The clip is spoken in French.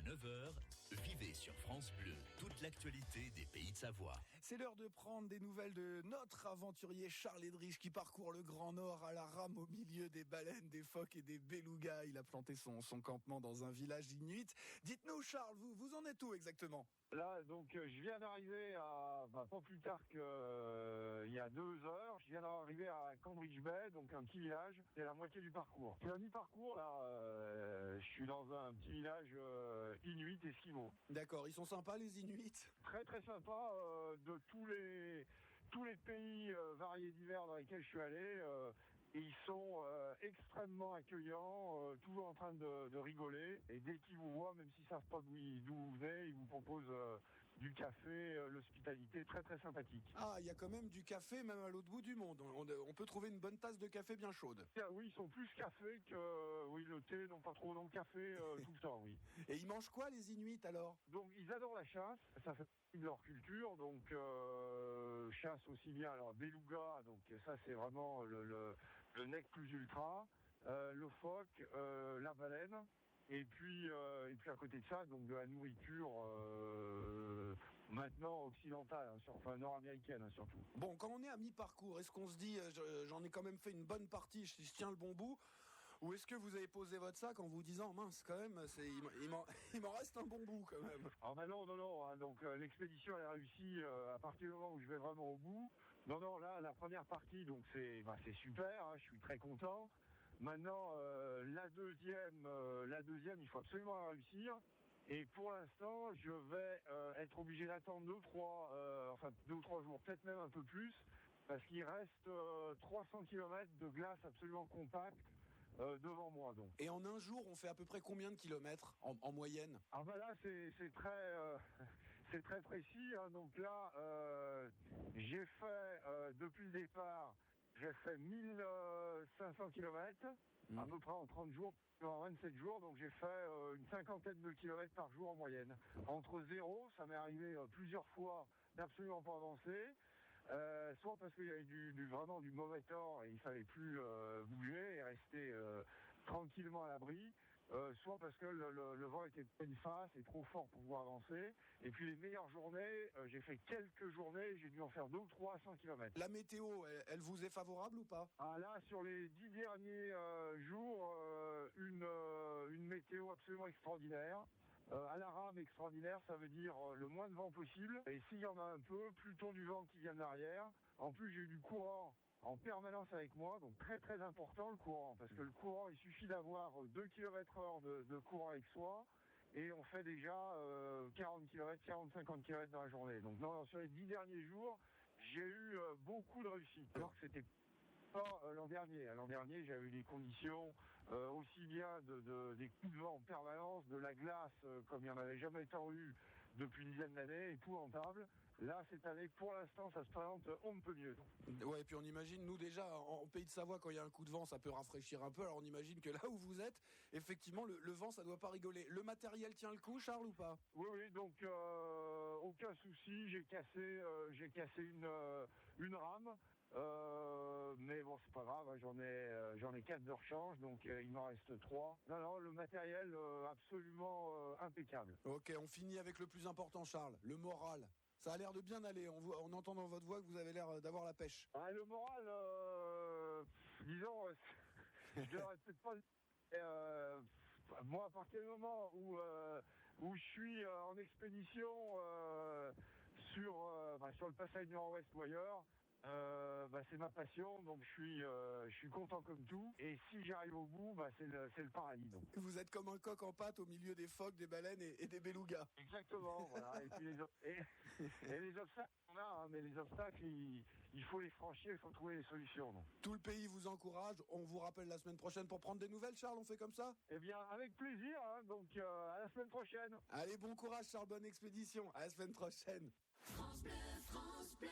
9 heures, vivez sur France Bleu toute l'actualité des Pays de Savoie. C'est l'heure de prendre des nouvelles de notre aventurier Charles Edrich qui parcourt le Grand Nord à la rame au milieu des baleines, des phoques et des belugas. Il a planté son campement dans un village inuit. Dites-nous Charles, vous en êtes où exactement ? Là, donc, je viens d'arriver pas plus tard qu'il y a 2 heures. Je viens d'arriver à Cambridge Bay, donc un petit village. C'est la moitié du parcours. C'est un mi-parcours, là. Je suis dans un petit village inuit esquimau. D'accord, ils sont sympas les Inuits ? Très très sympa. De tous les pays variés divers dans lesquels je suis allé. Et ils sont extrêmement accueillants, toujours en train de rigoler. Et dès qu'ils vous voient, même s'ils ne savent pas d'où vous venez, ils vous proposent du café, l'hospitalité très très sympathique. Ah, il y a quand même du café même à l'autre bout du monde. On peut trouver une bonne tasse de café bien chaude. Oui, ils sont plus café que le thé, non pas trop, non café tout le temps, oui. Et ils mangent quoi les Inuits alors ? Donc ils adorent la chasse, ça fait partie de leur culture, donc chasse aussi bien, alors beluga, donc ça c'est vraiment le nec plus ultra, le phoque, la baleine. Et puis à côté de ça, donc de la nourriture maintenant occidentale, nord-américaine surtout. Bon, quand on est à mi-parcours, est-ce qu'on se dit j'en ai quand même fait une bonne partie, je tiens le bon bout ? Ou est-ce que vous avez posé votre sac en vous disant mince quand même, il m'en reste un bon bout quand même ? Alors non, hein, donc l'expédition elle a réussi à partir du moment où je vais vraiment au bout. Non, là la première partie donc c'est super, hein, je suis très content. Maintenant, la deuxième, il faut absolument la réussir. Et pour l'instant, je vais être obligé d'attendre 2 ou 3 jours, peut-être même un peu plus, parce qu'il reste 300 km de glace absolument compacte devant moi. Donc. Et en un jour, on fait à peu près combien de kilomètres en moyenne ? Ah ben là, c'est très précis. Hein. Donc là, j'ai fait depuis le départ. J'ai fait 1500 km, à peu près en 30 jours, en 27 jours, donc j'ai fait une 50aine de kilomètres par jour en moyenne. Entre 0, ça m'est arrivé plusieurs fois d'absolument pas avancer, soit parce qu'il y avait vraiment du mauvais temps et il fallait plus bouger et rester tranquillement à l'abri, soit parce que le vent était pleine face et trop fort pour pouvoir avancer. Et puis les meilleures journées, j'ai fait quelques journées, j'ai dû en faire 2 ou 3 à 100 km. La météo, elle vous est favorable ou pas ? Ah là, sur les 10 derniers jours, une météo absolument extraordinaire. À la rame extraordinaire, ça veut dire le moins de vent possible. Et s'il y en a un peu, plutôt du vent qui vient d'arrière. En plus, j'ai eu du courant en permanence avec moi, donc très très important le courant, parce que le courant, il suffit d'avoir 2 km/h de courant avec soi, et on fait déjà 40 km, 40-50 km dans la journée. Donc non, sur les 10 derniers jours, j'ai eu beaucoup de réussite, alors que c'était pas l'an dernier. L'an dernier, j'avais eu des conditions aussi bien des coups de vent en permanence, de la glace comme il n'y en avait jamais tant eu depuis une dizaine d'années, épouvantable. Là, cette année, pour l'instant, ça se présente on ne peut mieux. Ouais, et puis on imagine, nous déjà, en Pays de Savoie, quand il y a un coup de vent, ça peut rafraîchir un peu. Alors on imagine que là où vous êtes, effectivement, le vent, ça doit pas rigoler. Le matériel tient le coup, Charles, ou pas ? Oui, donc aucun souci. J'ai cassé une rame. Mais bon, c'est pas grave, hein, j'en ai 4 de rechange, donc il m'en reste 3. Non, le matériel absolument impeccable. Ok, on finit avec le plus important, Charles, le moral. Ça a l'air de bien aller, on entend dans votre voix que vous avez l'air d'avoir la pêche. Ah, le moral, disons, je devrais peut-être pas... moi, à partir du moment où je suis en expédition sur le passage nord-ouest ou ailleurs, c'est ma passion, donc je suis content comme tout. Et si j'arrive au bout, c'est le paradis. Donc. Vous êtes comme un coq en pâte au milieu des phoques, des baleines et des belugas. Exactement, voilà. Et puis les obstacles, on a, hein, mais les obstacles, il faut les franchir, il faut trouver des solutions. Donc. Tout le pays vous encourage. On vous rappelle la semaine prochaine pour prendre des nouvelles, Charles. On fait comme ça ? Eh bien, avec plaisir. Hein, donc, à la semaine prochaine. Allez, bon courage, Charles. Bonne expédition. À la semaine prochaine. France Bleu, France Bleu.